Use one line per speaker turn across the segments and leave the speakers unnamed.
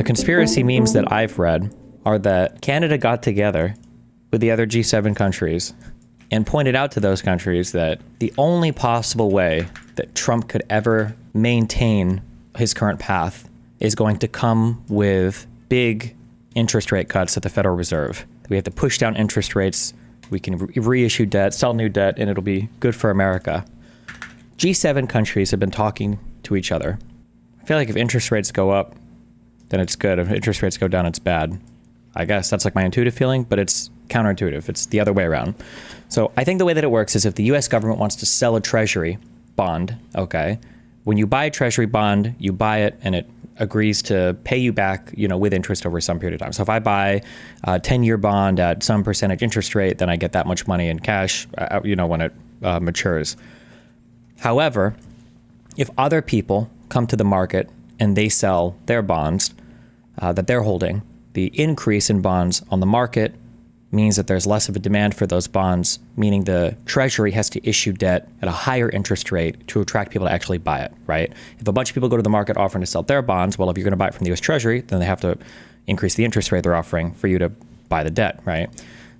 The conspiracy memes that I've read are that Canada got together with the other G7 countries and pointed out to those countries that the only possible way that Trump could ever maintain his current path is going to come with big interest rate cuts at the Federal Reserve. We have to push down interest rates. We can reissue debt, sell new debt, and it'll be good for America. G7 countries have been talking to each other. I feel like if interest rates go up, then it's good. If interest rates go down, it's bad. I guess that's like my intuitive feeling, but it's counterintuitive. It's the other way around. So I think the way that it works is if the US government wants to sell a treasury bond, okay, when you buy a treasury bond, you buy it and it agrees to pay you back, with interest over some period of time. So if I buy a 10-year bond at some percentage interest rate, then I get that much money in cash, when it matures. However, if other people come to the market and they sell their bonds that they're holding, the increase in bonds on the market means that there's less of a demand for those bonds, meaning the Treasury has to issue debt at a higher interest rate to attract people to actually buy it, right? If a bunch of people go to the market offering to sell their bonds, well, if you're going to buy it from the US Treasury, then they have to increase the interest rate they're offering for you to buy the debt, right?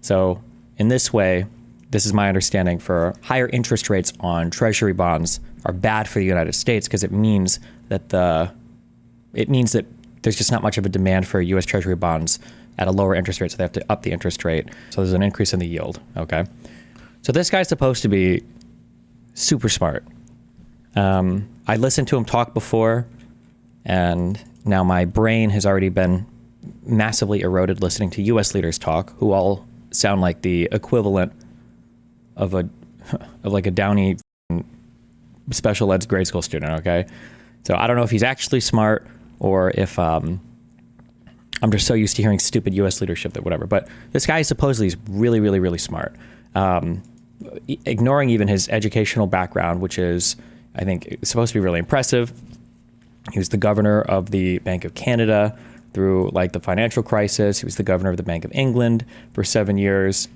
So in this way, this is my understanding, for higher interest rates on Treasury bonds are bad for the United States because it means that there's just not much of a demand for US Treasury bonds at a lower interest rate, so they have to up the interest rate. So there's an increase in the yield, okay? So this guy's supposed to be super smart. I listened to him talk before, and now my brain has already been massively eroded listening to US leaders talk, who all sound like the equivalent of like a Downey special ed's grade school student, okay? So I don't know if he's actually smart or if I'm just so used to hearing stupid U.S. leadership that whatever. But this guy supposedly is really, really, really smart. Ignoring even his educational background, which is, I think, supposed to be really impressive. He was the governor of the Bank of Canada through like the financial crisis. He was the governor of the Bank of England for 7 years.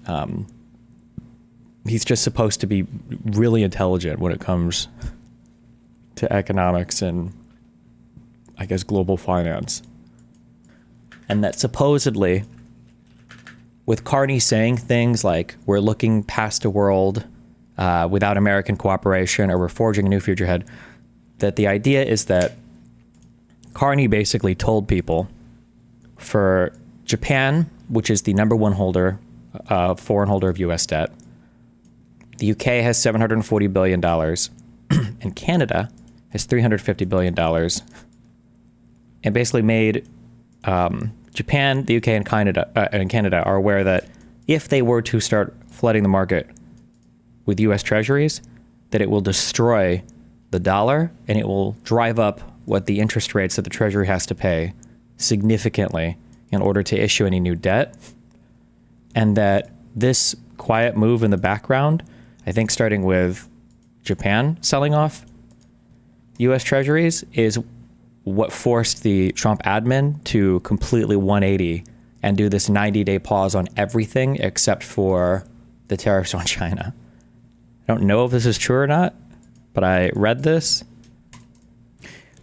He's just supposed to be really intelligent when it comes to economics and, I guess, global finance. And that supposedly, with Carney saying things like, we're looking past a world without American cooperation, or we're forging a new future ahead, that the idea is that Carney basically told people for Japan, which is the number one foreign holder of U.S. debt, the UK has $740 billion, and Canada has $350 billion, and basically made Japan, the UK, and Canada are aware that if they were to start flooding the market with U.S. treasuries, that it will destroy the dollar and it will drive up what the interest rates that the Treasury has to pay significantly in order to issue any new debt. And that this quiet move in the background, I think starting with Japan selling off U.S. treasuries, is what forced the Trump admin to completely 180 and do this 90-day pause on everything except for the tariffs on China. I don't know if this is true or not, but I read this.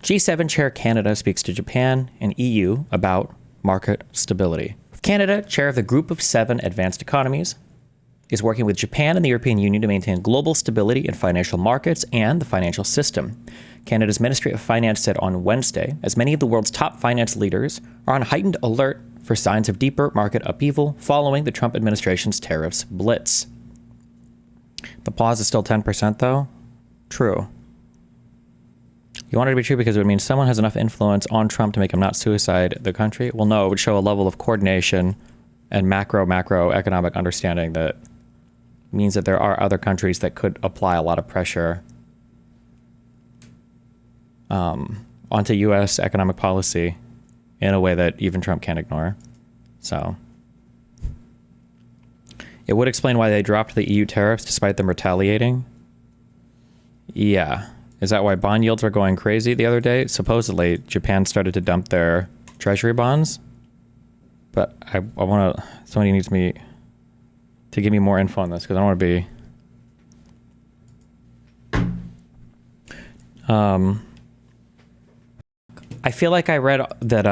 G7 chair Canada speaks to Japan and EU about market stability. Canada, chair of the Group of 7 advanced economies, is working with Japan and the European Union to maintain global stability in financial markets and the financial system. Canada's Ministry of Finance said on Wednesday, as many of the world's top finance leaders are on heightened alert for signs of deeper market upheaval following the Trump administration's tariffs blitz. The pause is still 10%, though? True. You want it to be true because it would mean someone has enough influence on Trump to make him not suicide the country? Well, no, it would show a level of coordination and macroeconomic understanding that means that there are other countries that could apply a lot of pressure onto U.S. economic policy in a way that even Trump can't ignore. So it would explain why they dropped the EU tariffs despite them retaliating. Yeah. Is that why bond yields are going crazy the other day? Supposedly, Japan started to dump their treasury bonds. But I want to... Somebody needs me to give me more info on this because I don't want to be... I feel like I read that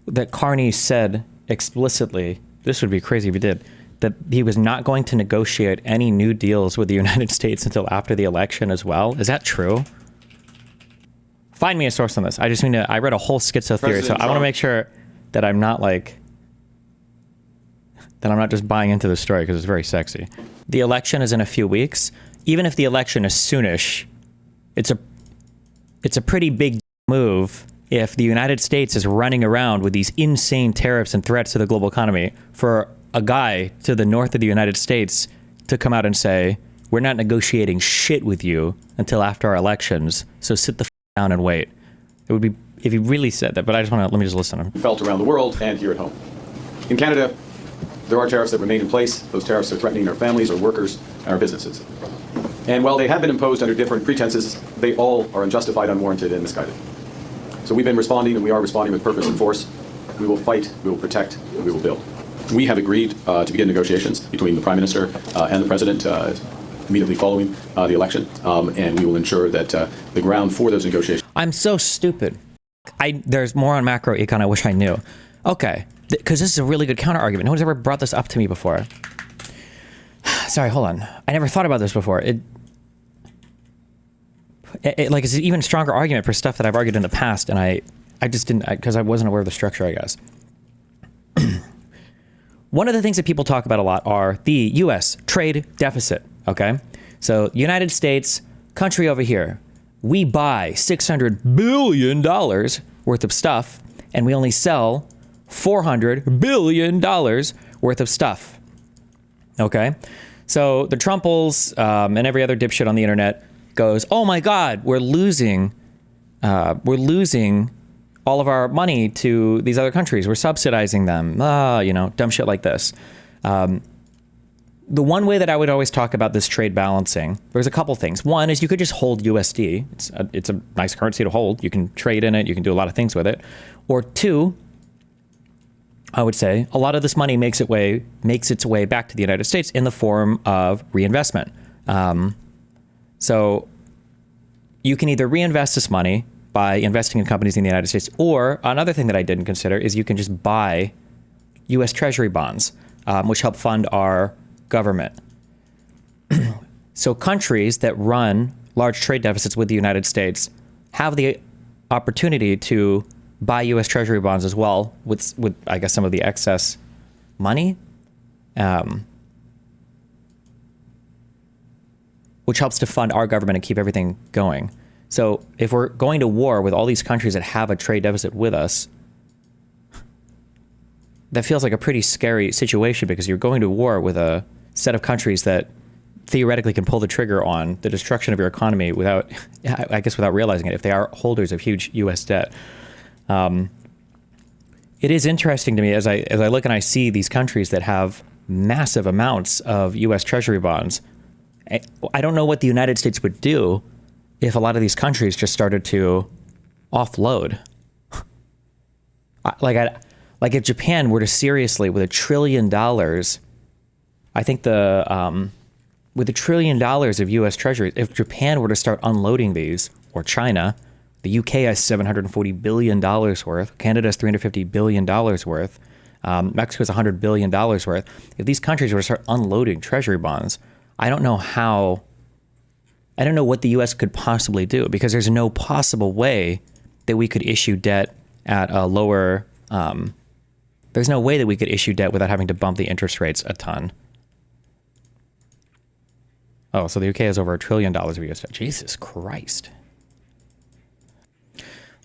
that Carney said explicitly, this would be crazy if he did, that he was not going to negotiate any new deals with the United States until after the election as well. Is that true? Find me a source on this. I just mean to, I read a whole schizo theory, so I want to make sure that I'm not like, that I'm not just buying into the story because it's very sexy. The election is in a few weeks. Even if the election is soonish, it's a pretty big move if the United States is running around with these insane tariffs and threats to the global economy for a guy to the north of the United States to come out and say, we're not negotiating shit with you until after our elections, so sit the down and wait. It would be if he really said that, but I just want to, let me just listen to him.
Felt around the world and here at home. In Canada, there are tariffs that remain in place. Those tariffs are threatening our families, our workers, and our businesses. And while they have been imposed under different pretenses, they all are unjustified, unwarranted, and misguided. So we've been responding, and we are responding with purpose and force. We will fight, we will protect, and we will build. We have agreed to begin negotiations between the Prime Minister and the President immediately following the election, and we will ensure that the ground for those negotiations.
I'm so stupid. There's more on macro econ I wish I knew. Okay, because this is a really good counter argument. No one's ever brought this up to me before. Sorry, hold on. I never thought about this before. It like it's an even stronger argument for stuff that I've argued in the past, and I just didn't, because I wasn't aware of the structure, I guess. One of the things that people talk about a lot are the U.S. trade deficit, okay? So United States, country over here, we buy $600 billion worth of stuff, and we only sell $400 billion worth of stuff, okay? So the Trumples and every other dipshit on the internet goes, oh my God, we're losing all of our money to these other countries. We're subsidizing them, you know, dumb shit like this. The one way that I would always talk about this trade balancing, there's a couple things. One is you could just hold USD. It's a nice currency to hold. You can trade in it. You can do a lot of things with it. Or two, I would say a lot of this money makes its way back to the United States in the form of reinvestment. So you can either reinvest this money by investing in companies in the United States, or another thing that I didn't consider is you can just buy U.S. Treasury bonds, which help fund our government. So countries that run large trade deficits with the United States have the opportunity to buy U.S. Treasury bonds as well with I guess some of the excess money, which helps to fund our government and keep everything going. So if we're going to war with all these countries that have a trade deficit with us, that feels like a pretty scary situation, because you're going to war with a set of countries that theoretically can pull the trigger on the destruction of your economy without, I guess, without realizing it, if they are holders of huge U.S. debt. It is interesting to me as I look and I see these countries that have massive amounts of U.S. Treasury bonds. I don't know what the United States would do if a lot of these countries just started to offload. Like if Japan were to seriously, with $1 trillion, I think with $1 trillion of U.S. Treasuries, if Japan were to start unloading these, or China, the UK has $740 billion worth, Canada has $350 billion worth, Mexico has $100 billion worth. If these countries were to start unloading Treasury bonds, I don't know what the U.S. could possibly do, because there's no possible way that we could issue debt at a lower, there's no way that we could issue debt without having to bump the interest rates a ton. Oh, so the UK has over $1 trillion of U.S. debt. Jesus Christ.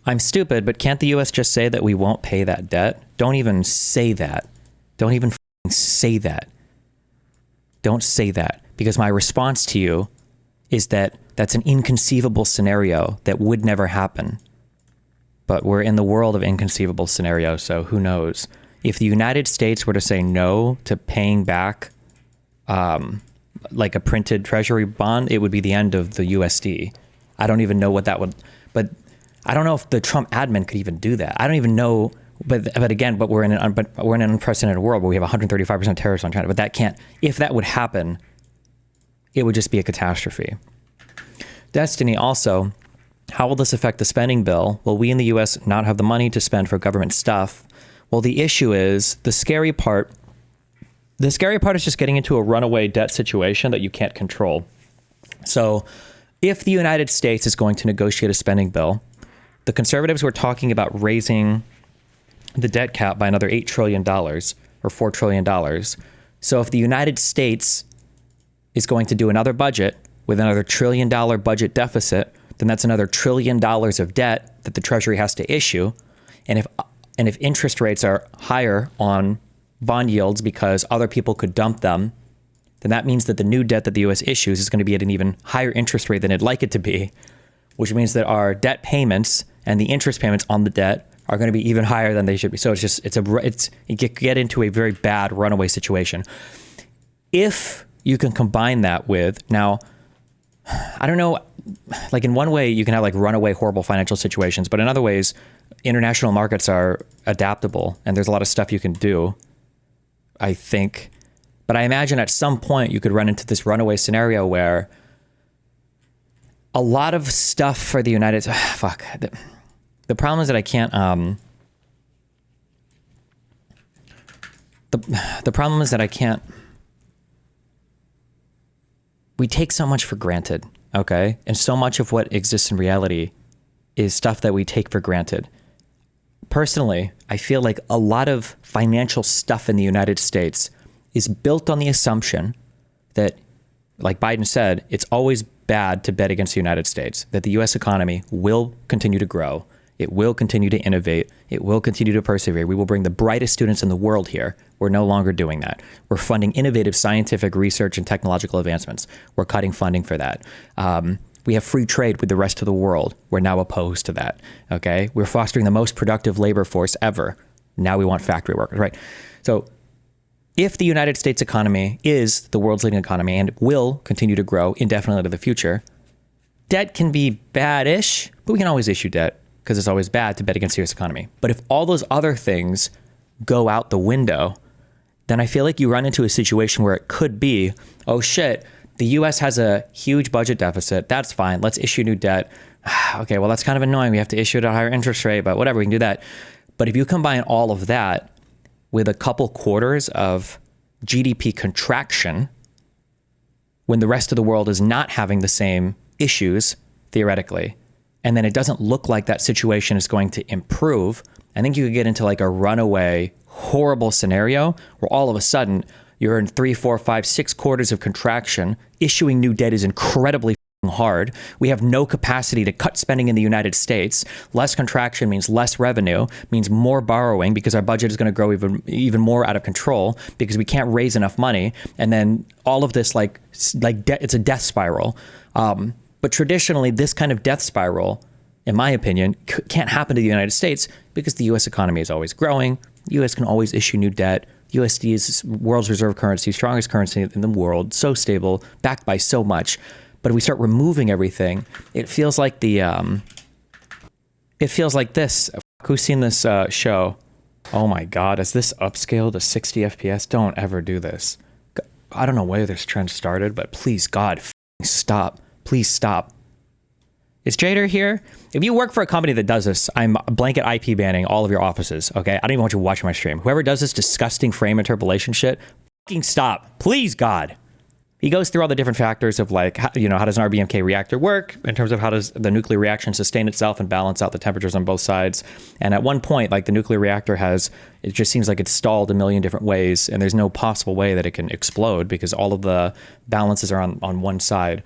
I'm stupid, but can't the U.S. just say that we won't pay that debt? Don't even say that. Don't even say that. Don't say that, because my response to you is that that's an inconceivable scenario that would never happen. But we're in the world of inconceivable scenarios, so who knows? If the United States were to say no to paying back like a printed treasury bond, it would be the end of the USD. I don't even know what that would, but I don't know if the Trump admin could even do that. I don't even know, but we're in an unprecedented world where we have 135% tariffs on China. But that can't, if that would happen, it would just be a catastrophe. Destiny also, how will this affect the spending bill? Will we in the U.S. not have the money to spend for government stuff? Well, the issue is the scary part. The scary part is just getting into a runaway debt situation that you can't control. So if the United States is going to negotiate a spending bill, the conservatives were talking about raising the debt cap by another $8 trillion or $4 trillion. So if the United States is going to do another budget with another $1 trillion budget deficit, then that's another $1 trillion of debt that the Treasury has to issue. And if interest rates are higher on bond yields because other people could dump them, then that means that the new debt that the U.S. issues is going to be at an even higher interest rate than it'd like it to be, which means that our debt payments and the interest payments on the debt are going to be even higher than they should be. So you get into a very bad runaway situation. If you can combine that with, now, I don't know, like in one way you can have like runaway horrible financial situations, but in other ways, international markets are adaptable and there's a lot of stuff you can do, I think. But I imagine at some point you could run into this runaway scenario where a lot of stuff for the United States, the problem is that I can't, the problem is that I can't, we take so much for granted, okay? And so much of what exists in reality is stuff that we take for granted. Personally, I feel like a lot of financial stuff in the United States is built on the assumption that, like Biden said, it's always bad to bet against the United States, that the US economy will continue to grow. It will continue to innovate. It will continue to persevere. We will bring the brightest students in the world here. We're no longer doing that. We're funding innovative scientific research and technological advancements. We're cutting funding for that. We have free trade with the rest of the world. We're now opposed to that. Okay. We're fostering the most productive labor force ever. Now we want factory workers, right? So if the United States economy is the world's leading economy and will continue to grow indefinitely into the future, debt can be bad-ish, but we can always issue debt because it's always bad to bet against the US economy. But if all those other things go out the window, then I feel like you run into a situation where it could be, oh shit, the US has a huge budget deficit. That's fine. Let's issue new debt. Okay, well, that's kind of annoying. We have to issue it at a higher interest rate, but whatever, we can do that. But if you combine all of that with a couple quarters of GDP contraction, when the rest of the world is not having the same issues, theoretically, and then it doesn't look like that situation is going to improve, I think you could get into like a runaway, horrible scenario where all of a sudden you're in 3, 4, 5, 6 quarters of contraction. Issuing new debt is incredibly hard. We have no capacity to cut spending in the United States. Less contraction means less revenue, means more borrowing because our budget is going to grow even more out of control because we can't raise enough money. And then all of this it's a death spiral. But traditionally, this kind of death spiral, in my opinion, can't happen to the United States because the U.S. economy is always growing. The U.S. can always issue new debt. USD is world's reserve currency, strongest currency in the world, so stable, backed by so much. But if we start removing everything, it feels like this. Who's seen this show? Oh my God, is this upscale to 60 FPS? Don't ever do this. I don't know where this trend started, but please, God, stop. Please stop. Is Jader here? If you work for a company that does this, I'm blanket IP banning all of your offices, okay? I don't even want you watching my stream. Whoever does this disgusting frame interpolation shit, fucking stop. Please, God. He goes through all the different factors of like, how does an RBMK reactor work in terms of how does the nuclear reaction sustain itself and balance out the temperatures on both sides. And at one point, like the nuclear reactor it just seems like it's stalled a million different ways and there's no possible way that it can explode because all of the balances are on one side.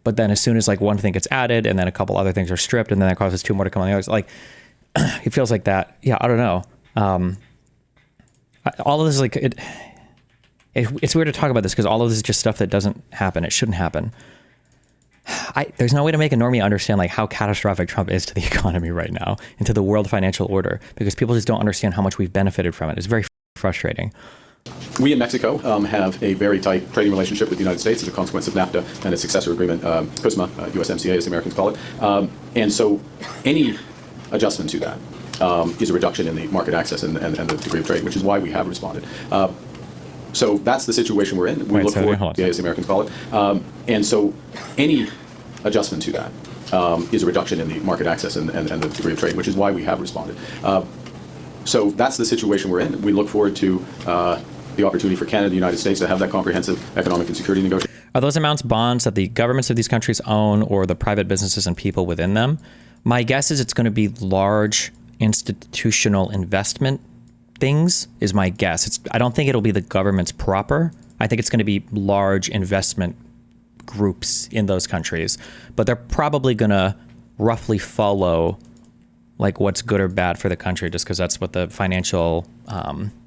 But then as soon as like one thing gets added and then a couple other things are stripped and then that causes 2 more to come on the others, like it feels like that. Yeah, I don't know. All of this is like, it's weird to talk about this because all of this is just stuff that doesn't happen. It shouldn't happen. There's no way to make a normie understand like how catastrophic Trump is to the economy right now and to the world financial order because people just don't understand how much we've benefited from it. It's very frustrating.
We in Mexico have a very tight trading relationship with the United States as a consequence of NAFTA and its successor agreement, CUSMA, USMCA as the Americans call it. And so any adjustment to that is a reduction in the market access and the degree of trade, which is why we have responded. So that's the situation we're in. We look forward, as the Americans call it. And so any adjustment to that is a reduction in the market access and the degree of trade, which is why we have responded. So that's the situation we're in. We look forward to the opportunity for Canada and the United States to have that comprehensive economic and security negotiation.
Are those amounts bonds that the governments of these countries own or the private businesses and people within them? My guess is it's going to be large institutional investment things is my guess. I don't think it'll be the governments proper. I think it's going to be large investment groups in those countries, but they're probably going to roughly follow like what's good or bad for the country, just because that's what the financial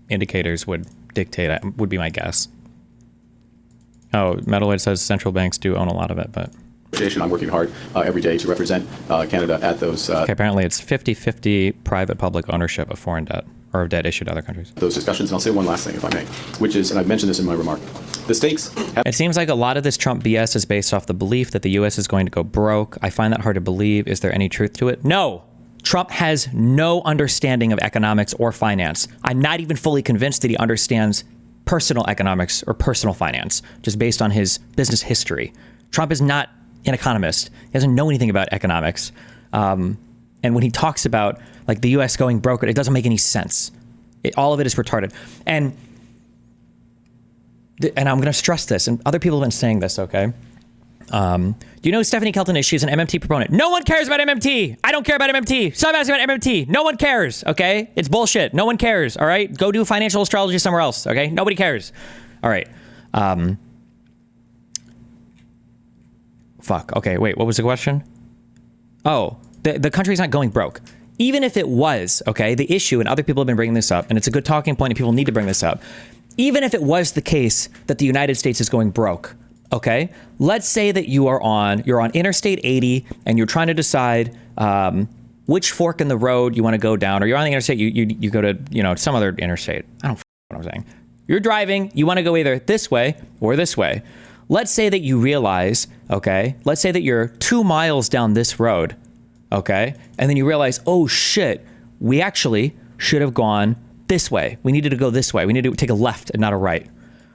indicators would dictate, would be my guess. Oh, Metalhead says central banks do own a lot of it, but...
I'm working hard every day to represent Canada at those...
Okay, apparently it's 50-50 private-public ownership of foreign debt, or of debt issued to other countries.
Those discussions, and I'll say one last thing, if I may, which is, and I've mentioned this in my remark, the stakes...
It seems like a lot of this Trump BS is based off the belief that the U.S. is going to go broke. I find that hard to believe. Is there any truth to it? No! Trump has no understanding of economics or finance. I'm not even fully convinced that he understands personal economics or personal finance, just based on his business history. Trump is not an economist. He doesn't know anything about economics. And when he talks about like the U.S. going broke, it doesn't make any sense. All of it is retarded. And I'm going to stress this, and other people have been saying this, okay? Do you know who Stephanie Kelton is? She's an MMT proponent. No one cares about MMT. I don't care about MMT. Stop asking about MMT. No one cares, okay? It's bullshit. No one cares, all right? Go do financial astrology somewhere else, okay? Nobody cares. All right. Fuck. Okay, wait, what was the question? Oh, the country's not going broke. Even if it was, okay, the issue, and other people have been bringing this up, and it's a good talking point and people need to bring this up. Even if it was the case that the United States is going broke, okay, let's say that you're on Interstate 80 and you're trying to decide which fork in the road you want to go down, or you're on the interstate, you go to, some other interstate. I don't know what I'm saying. You're driving, you want to go either this way or this way. Let's say that you realize, okay, let's say that you're 2 miles down this road, okay, and then you realize, oh shit, we actually should have gone this way. We needed to go this way. We need to take a left and not a right.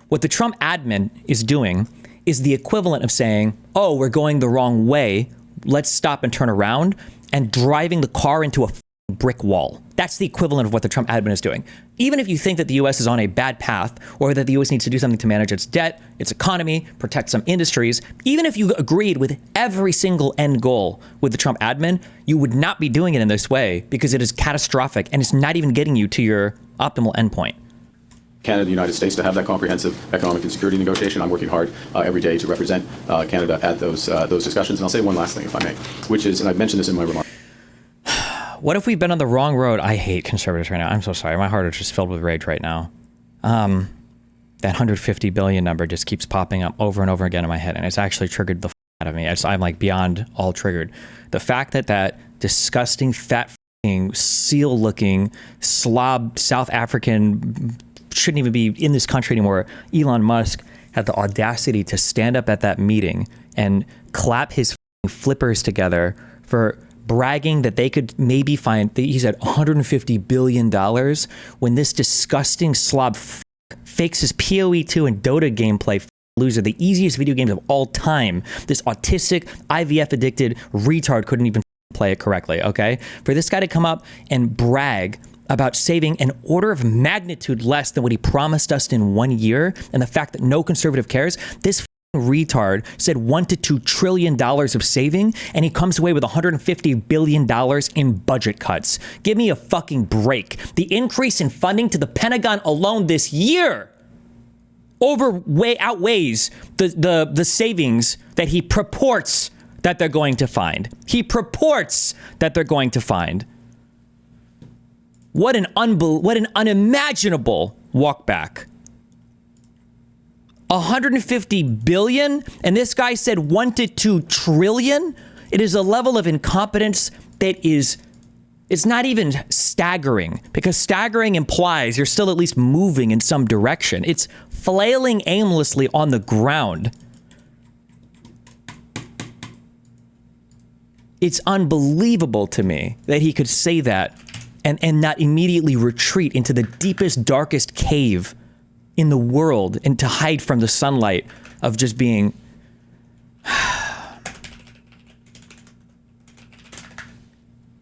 What the Trump admin is doing is the equivalent of saying, oh, we're going the wrong way. Let's stop and turn around, and driving the car into a brick wall. That's the equivalent of what the Trump admin is doing. Even if you think that the U.S. is on a bad path, or that the U.S. needs to do something to manage its debt, its economy, protect some industries, even if you agreed with every single end goal with the Trump admin, you would not be doing it in this way because it is catastrophic and it's not even getting you to your optimal endpoint.
Canada and the United States to have that comprehensive economic and security negotiation. I'm working hard every day to represent Canada at those discussions. And I'll say one last thing, if I may, which is, and I've mentioned this in my remarks.
What if we've been on the wrong road? I hate conservatives right now. I'm so sorry. My heart is just filled with rage right now. That 150 billion number just keeps popping up over and over again in my head, and it's actually triggered the out of me. I'm like beyond all triggered. The fact that disgusting, fat, seal-looking, slob South African shouldn't even be in this country anymore, Elon Musk, had the audacity to stand up at that meeting and clap his flippers together for bragging that they could maybe find, he said $150 billion, when this disgusting slob fakes his PoE2 and Dota gameplay loser, the easiest video games of all time. This autistic, IVF addicted retard couldn't even play it correctly, okay? For this guy to come up and brag about saving an order of magnitude less than what he promised us in 1 year, and the fact that no conservative cares, this retard said $1 to $2 trillion of saving, and he comes away with $150 billion in budget cuts. Give me a fucking break. The increase in funding to the Pentagon alone this year outweighs the savings that he purports that they're going to find. He purports that they're going to find. What an unimaginable walk back. 150 billion, and this guy said $1 to $2 trillion. It is a level of incompetence that it's not even staggering, because staggering implies you're still at least moving in some direction. It's flailing aimlessly on the ground. It's unbelievable to me that he could say that and not immediately retreat into the deepest, darkest cave in the world, and to hide from the sunlight of just being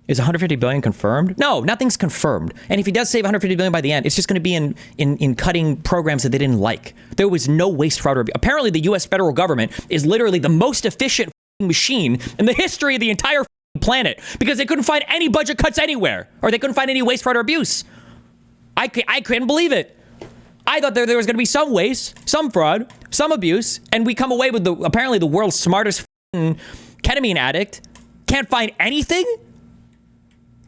Is 150 billion confirmed? No, nothing's confirmed. And if he does save 150 billion by the end, it's just going to be in cutting programs that they didn't like. There was no waste, fraud, or abuse. Apparently, the U.S. federal government is literally the most efficient machine in the history of the entire planet because they couldn't find any budget cuts anywhere, or they couldn't find any waste, fraud, or abuse. I couldn't believe it. I thought there was going to be some waste, some fraud, some abuse, and we come away with apparently the world's smartest ketamine addict. Can't find anything?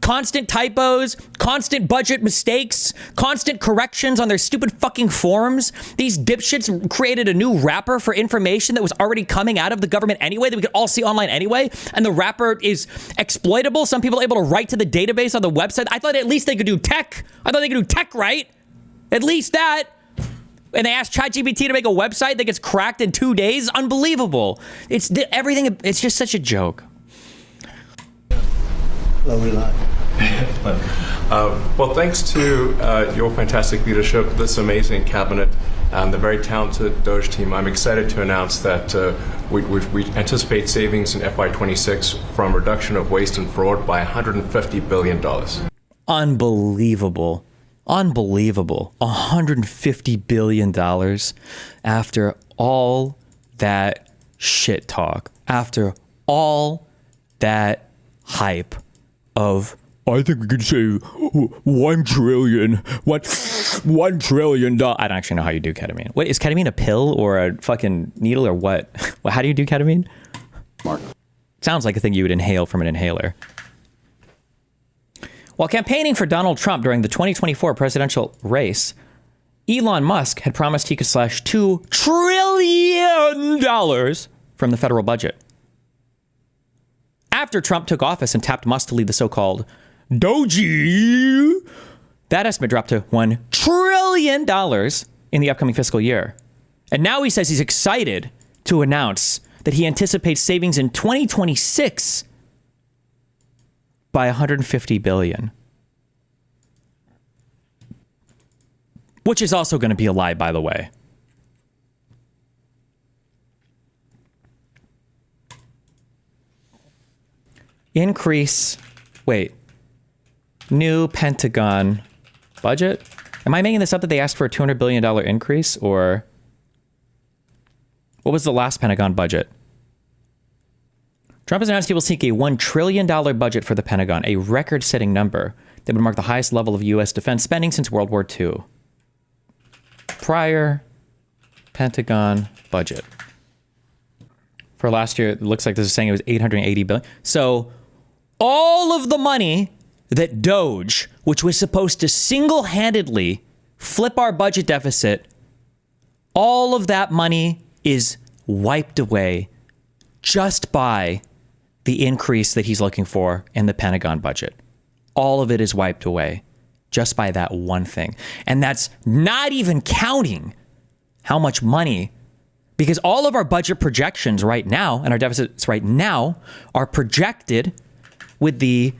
Constant typos, constant budget mistakes, constant corrections on their stupid fucking forms. These dipshits created a new wrapper for information that was already coming out of the government anyway, that we could all see online anyway. And the wrapper is exploitable. Some people are able to write to the database on the website. I thought at least they could do tech. I thought they could do tech right. At least that. And they asked ChatGPT to make a website that gets cracked in 2 days. Unbelievable. It's everything. It's just such a joke.
Hello, Elon.
Well, thanks to your fantastic leadership, this amazing cabinet, and the very talented DOGE team, I'm excited to announce that we anticipate savings in FY26 from reduction of waste and fraud by $150 billion.
Unbelievable. Unbelievable. $150 billion after all that shit talk, after all that hype of, I think we could save $1 trillion. $1 trillion. I don't actually know how you do ketamine. What is ketamine, a pill or a fucking needle or what? How do you do ketamine?
Mark.
Sounds like a thing you would inhale from an inhaler. While campaigning for Donald Trump during the 2024 presidential race, Elon Musk had promised he could slash $2 trillion from the federal budget. After Trump took office and tapped Musk to lead the so-called DOGE, that estimate dropped to $1 trillion in the upcoming fiscal year. And now he says he's excited to announce that he anticipates savings in 2026 by $150 billion. Which is also going to be a lie, by the way. New Pentagon budget. Am I making this up that they asked for a $200 billion increase, or what was the last Pentagon budget? Trump has announced he will seek a $1 trillion budget for the Pentagon, a record-setting number that would mark the highest level of U.S. defense spending since World War II. Prior Pentagon budget. For last year, it looks like this is saying it was $880 billion. So all of the money that DOGE, which was supposed to single-handedly flip our budget deficit, all of that money is wiped away just by the increase that he's looking for in the Pentagon budget. All of it is wiped away just by that one thing. And that's not even counting how much money, because all of our budget projections right now and our deficits right now are projected with the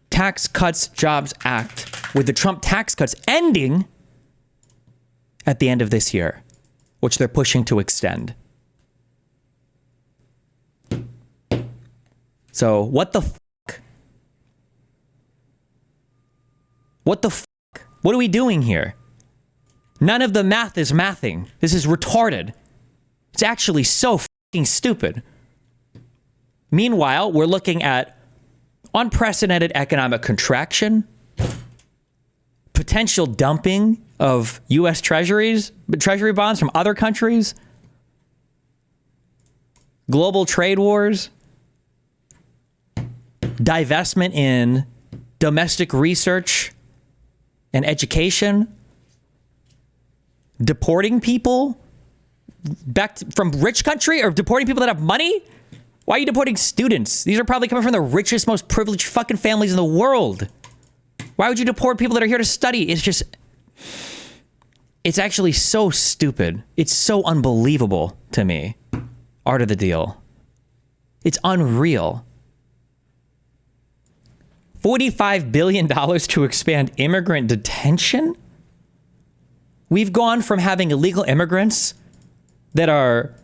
Tax Cuts Jobs Act, with the Trump tax cuts ending at the end of this year, which they're pushing to extend. So what the fuck? What the fuck? What are we doing here? None of the math is mathing. This is retarded. It's actually so fucking stupid. Meanwhile, we're looking at unprecedented economic contraction, potential dumping of U.S. treasury bonds from other countries, global trade wars, divestment in domestic research and education, deporting people back from rich country, or deporting people that have money. Why are you deporting students? These are probably coming from the richest, most privileged fucking families in the world. Why would you deport people that are here to study? It's actually so stupid. It's so unbelievable to me. Art of the deal. It's unreal. $45 billion to expand immigrant detention? We've gone from having illegal immigrants that are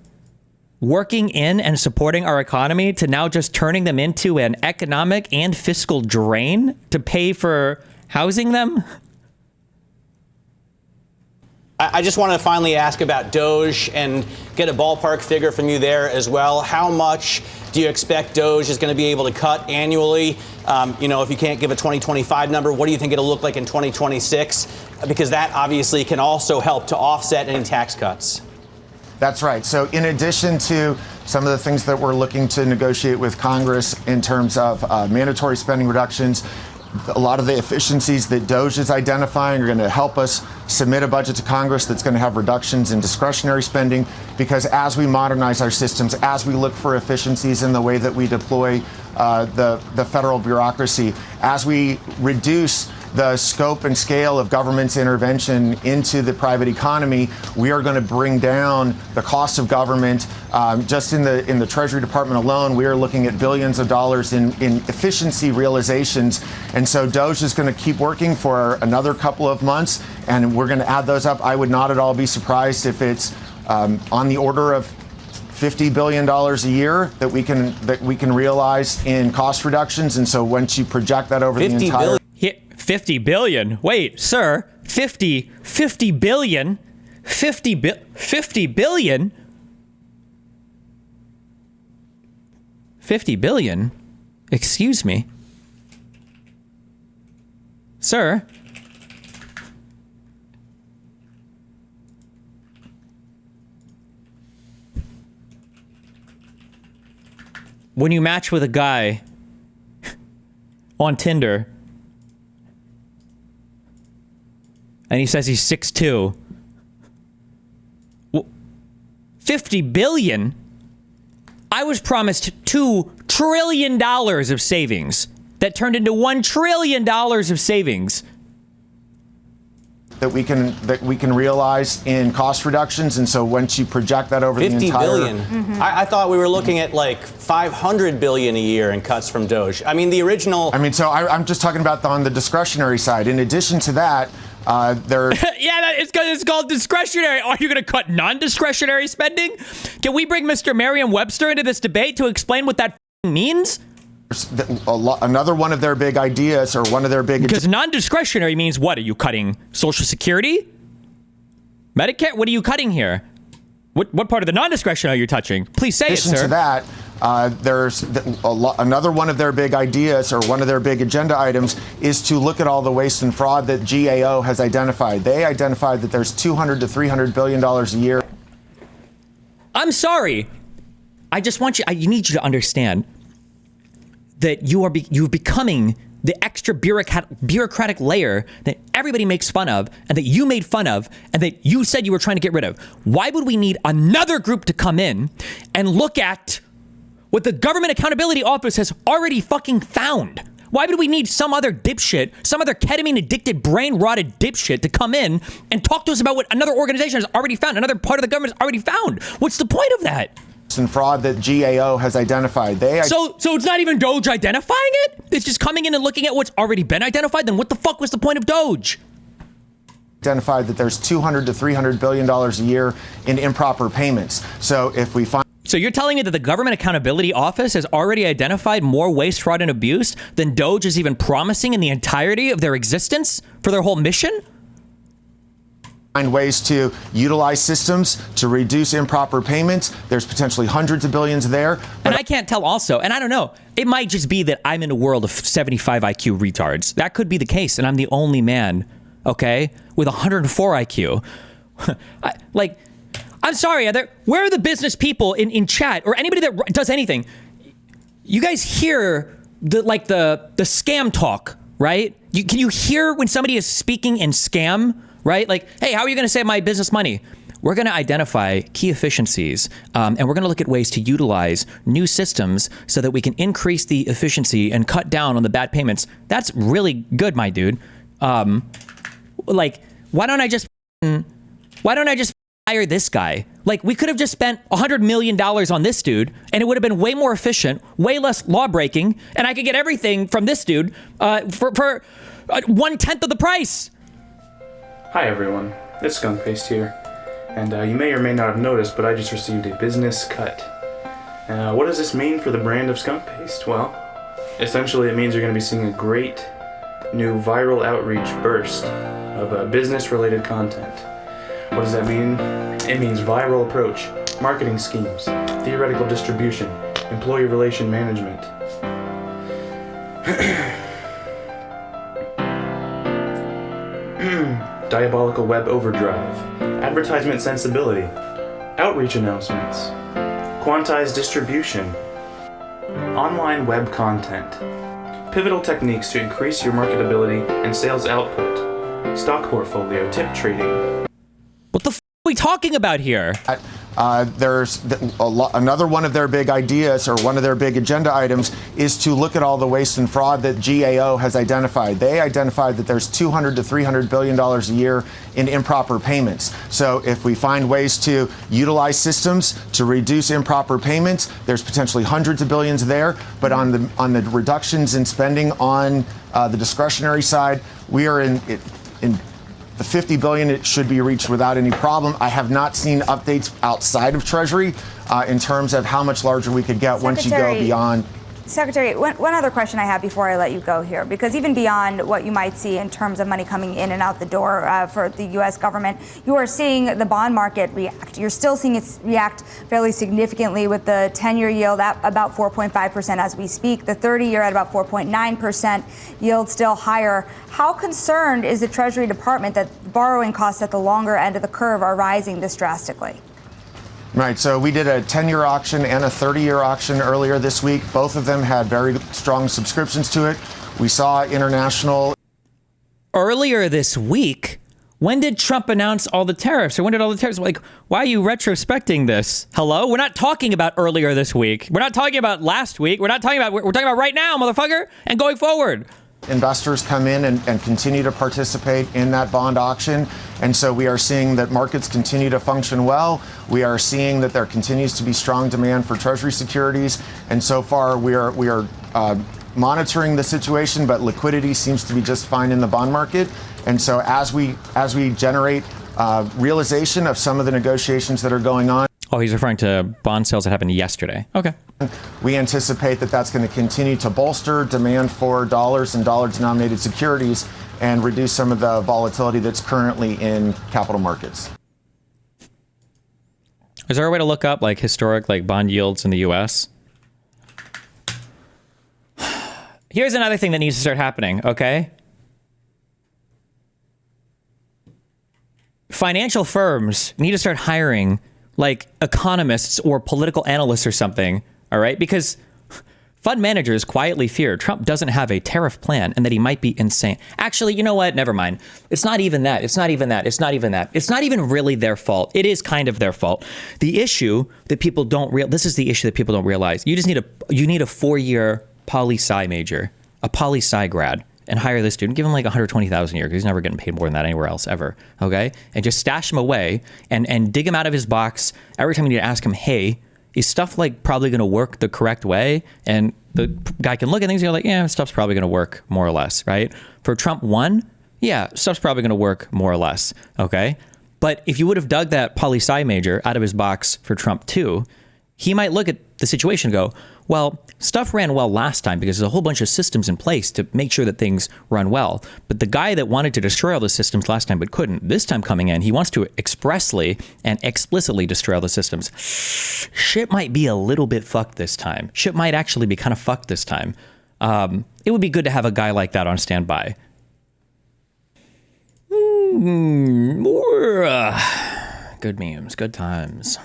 working in and supporting our economy to now just turning them into an economic and fiscal drain to pay for housing them?
I just want to finally ask about DOGE and get a ballpark figure from you there as well. How much do you expect DOGE is going to be able to cut annually? If you can't give a 2025 number, what do you think it'll look like in 2026? Because that obviously can also help to offset any tax cuts.
That's right. So in addition to some of the things that we're looking to negotiate with Congress in terms of mandatory spending reductions, a lot of the efficiencies that DOGE is identifying are going to help us submit a budget to Congress that's going to have reductions in discretionary spending, because as we modernize our systems, as we look for efficiencies in the way that we deploy the federal bureaucracy, as we reduce the scope and scale of government's intervention into the private economy, we are going to bring down the cost of government. Just in the Treasury Department alone, we are looking at billions of dollars in efficiency realizations. And so DOGE is going to keep working for another couple of months, and we're going to add those up. I would not at all be surprised if it's on the order of $50 billion a year that we can realize in cost reductions. And so once you project that over the entire...
50 billion? Wait, sir, 50 billion? 50 billion? 50 billion? Excuse me? Sir? When you match with a guy on Tinder and he says he's 6'2", 50 billion? I was promised $2 trillion of savings that turned into $1 trillion of savings.
That we can realize in cost reductions. And so once you project that over the entire...
50 billion. Mm-hmm. I thought we were looking at like 500 billion a year in cuts from DOGE. I mean, the original...
So I'm just talking about on the discretionary side. In addition to that, there...
Yeah, it's called discretionary. Are you going to cut non-discretionary spending? Can we bring Mr. Merriam-Webster into this debate to explain what that means?
Another one of their big ideas, or one of their big...
Because non-discretionary means what? Are you cutting Social Security? Medicare? What are you cutting here? What part of the non-discretionary are you touching? Please say it, sir.
In addition to that, there's another one of their big ideas, or one of their big agenda items, is to look at all the waste and fraud that GAO has identified. They identified that there's $200 to $300 billion a year.
I'm sorry. I just want you... I need you to understand that you're becoming the extra bureaucratic layer that everybody makes fun of, and that you made fun of, and that you said you were trying to get rid of. Why would we need another group to come in and look at what the Government Accountability Office has already fucking found? Why would we need some other dipshit, some other ketamine-addicted, brain-rotted dipshit to come in and talk to us about what another organization has already found, another part of the government has already found? What's the point of that?
And fraud that GAO has identified.
So it's not even DOGE identifying it? It's just coming in and looking at what's already been identified? Then what the fuck was the point of DOGE?
Identified that there's $200 to $300 billion a year in improper payments. So if we find...
So you're telling me that the Government Accountability Office has already identified more waste, fraud, and abuse than DOGE is even promising in the entirety of their existence for their whole mission?
Find ways to utilize systems to reduce improper payments. There's potentially hundreds of billions there.
And I can't tell also, and I don't know, it might just be that I'm in a world of 75 IQ retards. That could be the case, and I'm the only man, okay, with 104 IQ. I'm sorry, where are the business people in chat, or anybody that does anything? You guys hear the scam talk, right? Can you hear when somebody is speaking in scam? Right? Like, hey, how are you going to save my business money? We're going to identify key efficiencies, and we're going to look at ways to utilize new systems so that we can increase the efficiency and cut down on the bad payments. That's really good, my dude. Why don't I just hire this guy? Like, we could have just spent $100 million on this dude, and it would have been way more efficient, way less law breaking, and I could get everything from this dude for 1/10 of the price.
Hi everyone, it's Skunk Paste here. And you may or may not have noticed, but I just received a business cut. What does this mean for the brand of skunk paste? Well, essentially it means you're going to be seeing a great new viral outreach burst of business-related content. What does that mean? It means viral approach, marketing schemes, theoretical distribution, employee relation management. Diabolical web overdrive, advertisement sensibility, outreach announcements, quantized distribution, online web content, pivotal techniques to increase your marketability and sales output, stock portfolio, tip trading.
What the f are we talking about here?
There's another one of their big ideas, or one of their big agenda items, is to look at all the waste and fraud that GAO has identified. They identified that there's $200 to $300 billion a year in improper payments. So if we find ways to utilize systems to reduce improper payments, there's potentially hundreds of billions there. But on the reductions in spending on the discretionary side, we are in the $50 billion, it should be reached without any problem. I have not seen updates outside of Treasury in terms of how much larger we could get once you go beyond.
Secretary, one other question I have before I let you go here, because even beyond what you might see in terms of money coming in and out the door for the U.S. government, you are seeing the bond market react. You're still seeing it react fairly significantly, with the 10-year yield at about 4.5% as we speak, the 30-year at about 4.9%, yield still higher. How concerned is the Treasury Department that borrowing costs at the longer end of the curve are rising this drastically?
Right, so we did a 10-year auction and a 30-year auction earlier this week. Both of them had very strong subscriptions to it. We saw international.
Earlier this week? When did Trump announce all the tariffs? Or when did all the tariffs? Like, why are you retrospecting this? Hello? We're not talking about earlier this week. We're not talking about last week. We're talking about right now, motherfucker, and going forward.
Investors come in and continue to participate in that bond auction. And so we are seeing that markets continue to function well. We are seeing that there continues to be strong demand for Treasury securities. And so far we are monitoring the situation, but liquidity seems to be just fine in the bond market. And so as we generate realization of some of the negotiations that are going on.
Oh, he's referring to bond sales that happened yesterday. Okay.
We anticipate that that's going to continue to bolster demand for dollars and dollar-denominated securities and reduce some of the volatility that's currently in capital markets.
Is there a way to look up like historic bond yields in the U.S.? Here's another thing that needs to start happening, okay? Financial firms need to start hiring like economists or political analysts or something, all right? Because fund managers quietly fear Trump doesn't have a tariff plan and that he might be insane. Actually, you know what? Never mind. It's not even that. It's not even that. It's not even that. It's not even really their fault. It is kind of their fault. The issue that people don't this is the issue that people don't realize. You just need a 4-year poli-sci major, a poli-sci grad, and hire this dude and give him like $120,000 a year because he's never getting paid more than that anywhere else ever. Okay, and just stash him away and dig him out of his box every time you need to ask him, hey, is stuff like probably going to work the correct way? And the guy can look at things and go like, yeah, stuff's probably going to work more or less, right? For Trump 1, yeah, stuff's probably going to work more or less. Okay, but if you would have dug that poli-sci major out of his box for Trump 2, he might look at the situation and go, well, stuff ran well last time because there's a whole bunch of systems in place to make sure that things run well. But the guy that wanted to destroy all the systems last time but couldn't, this time coming in, he wants to expressly and explicitly destroy all the systems. Shit might be a little bit fucked this time. Shit might actually be kind of fucked this time. It would be good to have a guy like that on standby. Good memes, good times.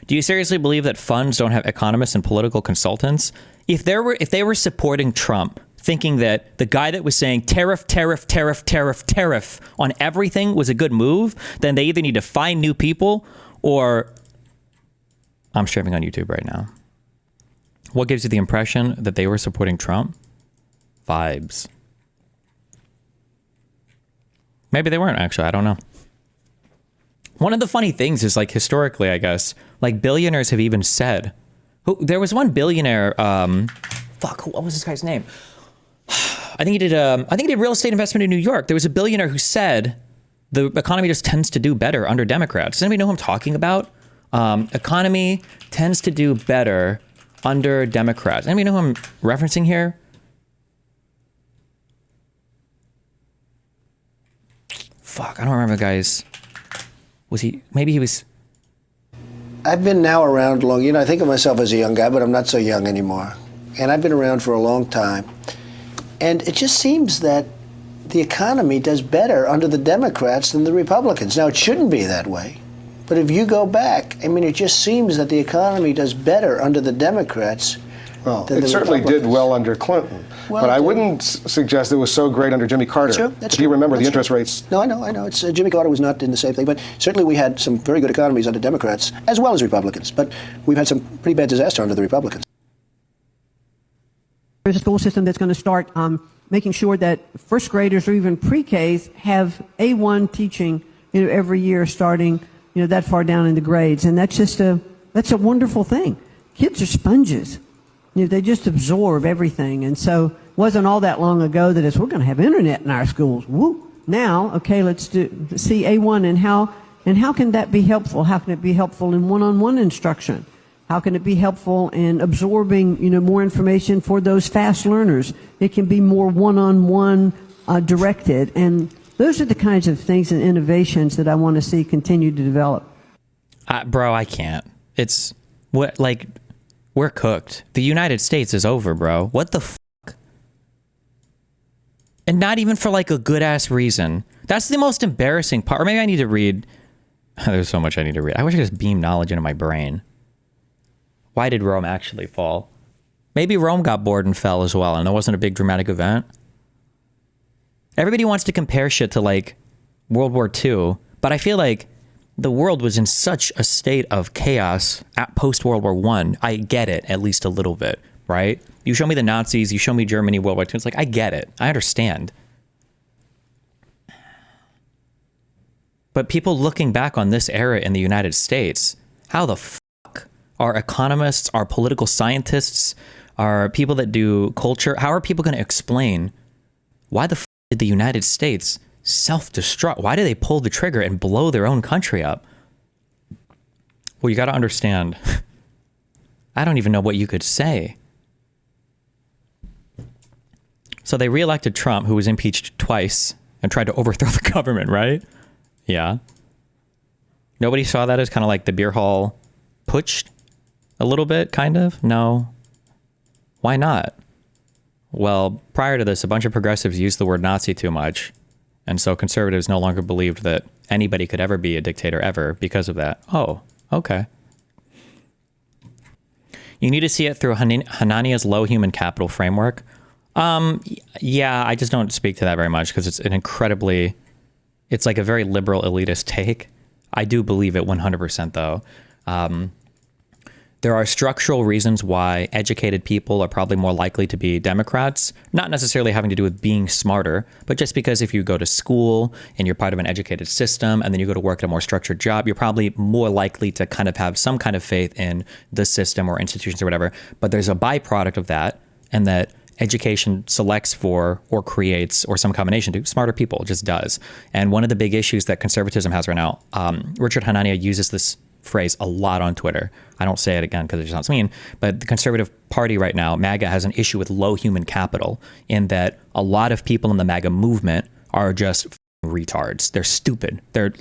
Do you seriously believe that funds don't have economists and political consultants? If they were supporting Trump, thinking that the guy that was saying tariff on everything was a good move, then they either need to find new people or... I'm streaming on YouTube right now. What gives you the impression that they were supporting Trump? Vibes. Maybe they weren't, actually. I don't know. One of the funny things is, like, historically, I guess, like, billionaires have even said... There was one billionaire... what was this guy's name? I think he did real estate investment in New York. There was a billionaire who said the economy just tends to do better under Democrats. Does anybody know who I'm talking about? Economy tends to do better under Democrats. Anybody know who I'm referencing here? Fuck, I don't remember, guys. Was he? Maybe he was.
I've been now around long. You know, I think of myself as a young guy, but I'm not so young anymore. And I've been around for a long time. And it just seems that the economy does better under the Democrats than the Republicans. Now, it shouldn't be that way. But if you go back, I mean, it just seems that the economy does better under the Democrats
well,
than
it
the
certainly
Republicans.
did well under Clinton.
Well,
but I wouldn't suggest it was so great under Jimmy Carter.
That's true. That's
if you
true.
remember
That's
the interest
true.
rates.
No, I know. It's Jimmy Carter was not in the same thing, but certainly we had some very good economies under Democrats as well as Republicans. But we've had some pretty bad disaster under the Republicans.
There's a school system that's going to start making sure that first graders or even pre-Ks have A1 teaching, every year starting, that far down in the grades, and that's a wonderful thing. Kids are sponges. They just absorb everything, and so it wasn't all that long ago that we're going to have internet in our schools. Woo! Now, okay, let's see A1 and how can that be helpful? How can it be helpful in one-on-one instruction? How can it be helpful in absorbing, more information for those fast learners? It can be more one-on-one directed, and those are the kinds of things and innovations that I want to see continue to develop.
Bro, I can't. It's what we're cooked. The United States is over, bro. What the fuck? And not even for a good ass reason. That's the most embarrassing part. Or maybe I need to read. There's so much I need to read. I wish I could just beam knowledge into my brain. Why did Rome actually fall? Maybe Rome got bored and fell as well, and it wasn't a big dramatic event. Everybody wants to compare shit to World War II, but I feel like the world was in such a state of chaos at post-World War I. I get it, at least a little bit, right? You show me the Nazis, you show me Germany, World War II, it's I get it. I understand. But people looking back on this era in the United States, how the fuck are economists, are political scientists, are people that do culture, how are people going to explain why the fuck did the United States self-destruct? Why did they pull the trigger and blow their own country up? Well, you got to understand, I don't even know what you could say. So they reelected Trump, who was impeached twice and tried to overthrow the government, right? Yeah. Nobody saw that as kind of like the beer hall putsch a little bit, kind of? No. Why not? Well, prior to this, a bunch of progressives used the word Nazi too much. And so conservatives no longer believed that anybody could ever be a dictator ever because of that. Oh, okay. You need to see it through Hananiah's low human capital framework. Yeah, I just don't speak to that very much because it's it's like a very liberal elitist take. I do believe it 100% though. There are structural reasons why educated people are probably more likely to be Democrats, not necessarily having to do with being smarter, but just because if you go to school and you're part of an educated system and then you go to work at a more structured job, you're probably more likely to kind of have some kind of faith in the system or institutions or whatever. But there's a byproduct of that, and that education selects for or creates or some combination to smarter people. It just does. And one of the big issues that conservatism has right now, Richard Hanania uses this phrase a lot on Twitter. I don't say it again because it sounds mean, but the conservative party right now, MAGA, has an issue with low human capital in that a lot of people in the MAGA movement are just retards. They're stupid. They're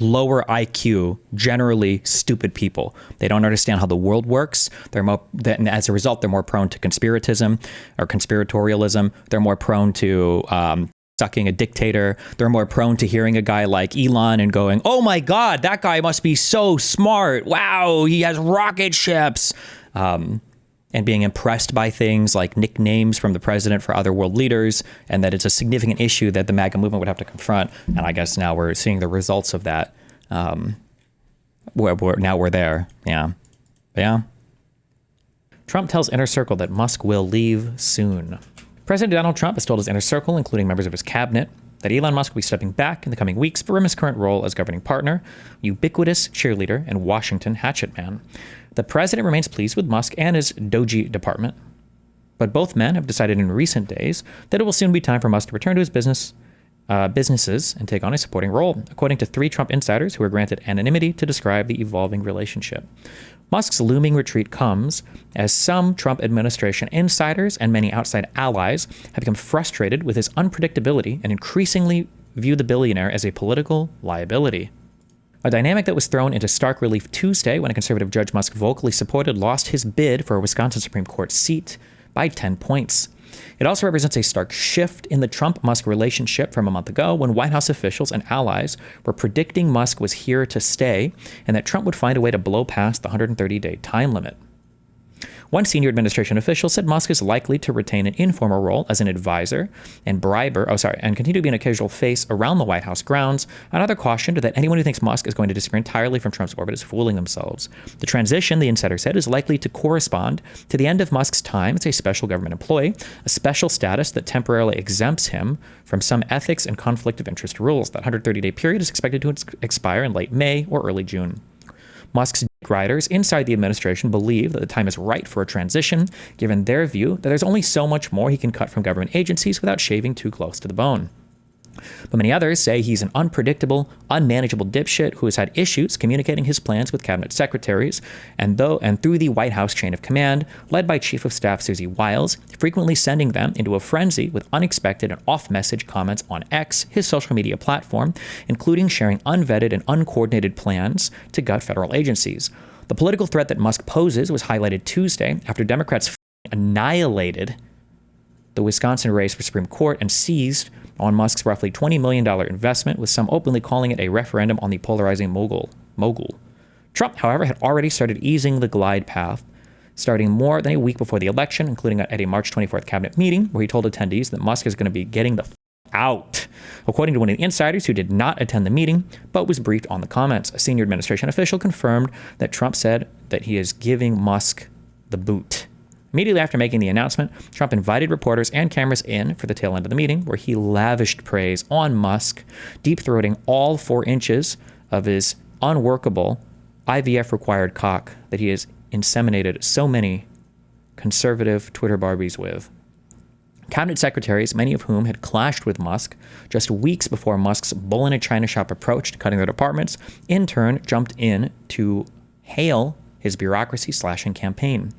lower IQ, generally stupid people. They don't understand how the world works. And as a result, they're more prone to conspiratism or conspiratorialism. They're more prone to sucking a dictator. They're more prone to hearing a guy like Elon and going, oh my God, that guy must be so smart. Wow, he has rocket ships. And being impressed by things like nicknames from the president for other world leaders, and that it's a significant issue that the MAGA movement would have to confront. And I guess now we're seeing the results of that. Now we're there. Yeah. But yeah. Trump tells Inner Circle that Musk will leave soon. President Donald Trump has told his Inner Circle, including members of his cabinet, that Elon Musk will be stepping back in the coming weeks from his current role as governing partner, ubiquitous cheerleader, and Washington hatchet man. The president remains pleased with Musk and his DOGE department, but both men have decided in recent days that it will soon be time for Musk to return to his business businesses and take on a supporting role, according to 3 Trump insiders who were granted anonymity to describe the evolving relationship. Musk's looming retreat comes as some Trump administration insiders and many outside allies have become frustrated with his unpredictability and increasingly view the billionaire as a political liability. A dynamic that was thrown into stark relief Tuesday when a conservative judge Musk vocally supported lost his bid for a Wisconsin Supreme Court seat by 10 points. It also represents a stark shift in the Trump-Musk relationship from a month ago when White House officials and allies were predicting Musk was here to stay and that Trump would find a way to blow past the 130-day time limit. One senior administration official said Musk is likely to retain an informal role as an advisor and and continue to be an occasional face around the White House grounds. Another cautioned that anyone who thinks Musk is going to disappear entirely from Trump's orbit is fooling themselves. The transition, the insider said, is likely to correspond to the end of Musk's time as a special government employee, a special status that temporarily exempts him from some ethics and conflict of interest rules. That 130-day period is expected to expire in late May or early June. Musk's riders inside the administration believe that the time is right for a transition, given their view that there's only so much more he can cut from government agencies without shaving too close to the bone. But many others say he's an unpredictable, unmanageable dipshit who has had issues communicating his plans with cabinet secretaries and through the White House chain of command, led by Chief of Staff Susie Wiles, frequently sending them into a frenzy with unexpected and off-message comments on X, his social media platform, including sharing unvetted and uncoordinated plans to gut federal agencies. The political threat that Musk poses was highlighted Tuesday after Democrats annihilated the Wisconsin race for Supreme Court and seized on Musk's roughly $20 million investment, with some openly calling it a referendum on the polarizing mogul. Trump, however, had already started easing the glide path, starting more than a week before the election, including at a March 24th cabinet meeting, where he told attendees that Musk is going to be getting the out. According to one of the insiders who did not attend the meeting, but was briefed on the comments, a senior administration official confirmed that Trump said that he is giving Musk the boot. Immediately after making the announcement, Trump invited reporters and cameras in for the tail end of the meeting, where he lavished praise on Musk, deep-throating all 4 inches of his unworkable IVF-required cock that he has inseminated so many conservative Twitter Barbies with. Cabinet secretaries, many of whom had clashed with Musk just weeks before Musk's bull in a china shop approach to cutting their departments, in turn jumped in to hail his bureaucracy-slashing campaign.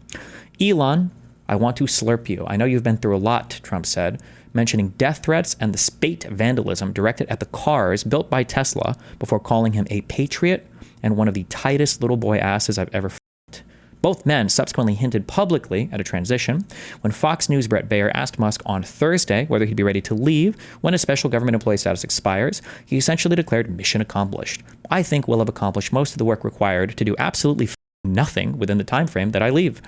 Elon, I want to slurp you. I know you've been through a lot, Trump said, mentioning death threats and the spate vandalism directed at the cars built by Tesla before calling him a patriot and one of the tightest little boy asses I've ever f***ed. Both men subsequently hinted publicly at a transition. When Fox News' Brett Baer asked Musk on Thursday whether he'd be ready to leave when his special government employee status expires, he essentially declared mission accomplished. I think we'll have accomplished most of the work required to do absolutely nothing within the time frame that I leave.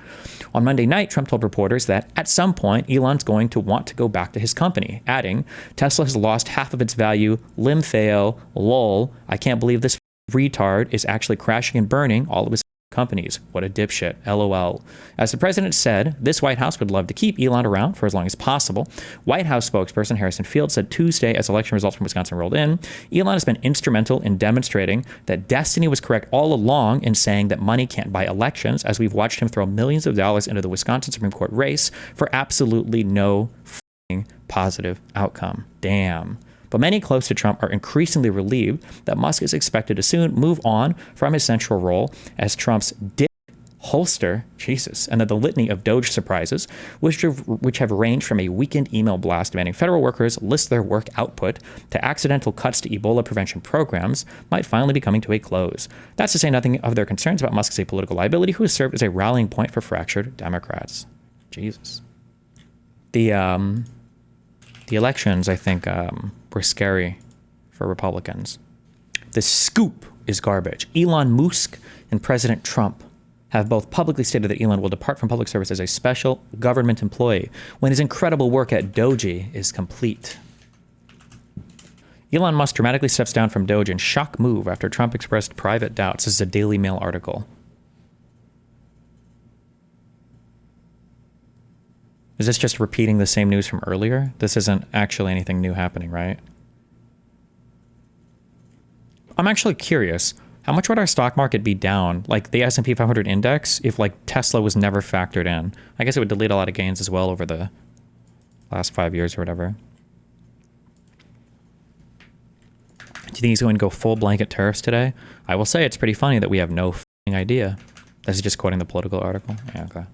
On Monday night, Trump told reporters that at some point, Elon's going to want to go back to his company, adding, Tesla has lost half of its value, limb fail, lol, I can't believe this retard is actually crashing and burning all of his companies. What a dipshit. LOL. As the president said, this White House would love to keep Elon around for as long as possible. White House spokesperson Harrison Field said Tuesday, as election results from Wisconsin rolled in, Elon has been instrumental in demonstrating that destiny was correct all along in saying that money can't buy elections, as we've watched him throw millions of dollars into the Wisconsin Supreme Court race for absolutely no positive outcome. Damn. But many close to Trump are increasingly relieved that Musk is expected to soon move on from his central role as Trump's dick holster, Jesus, and that the litany of DOGE surprises, which have ranged from a weekend email blast demanding federal workers list their work output to accidental cuts to Ebola prevention programs, might finally be coming to a close. That's to say nothing of their concerns about Musk as a political liability who has served as a rallying point for fractured Democrats. Jesus. The elections, I think, were scary for Republicans. The scoop is garbage. Elon Musk and President Trump have both publicly stated that Elon will depart from public service as a special government employee when his incredible work at DOGE is complete. Elon Musk dramatically steps down from DOGE in shock move after Trump expressed private doubts. This is a Daily Mail article. Is this just repeating the same news from earlier? This isn't actually anything new happening, right? I'm actually curious. How much would our stock market be down, like the S&P 500 index, if like Tesla was never factored in? I guess it would delete a lot of gains as well over the last 5 years or whatever. you think he's going to go full blanket tariffs today? I will say it's pretty funny that we have no f***ing idea. This is just quoting the Political article. Yeah, okay.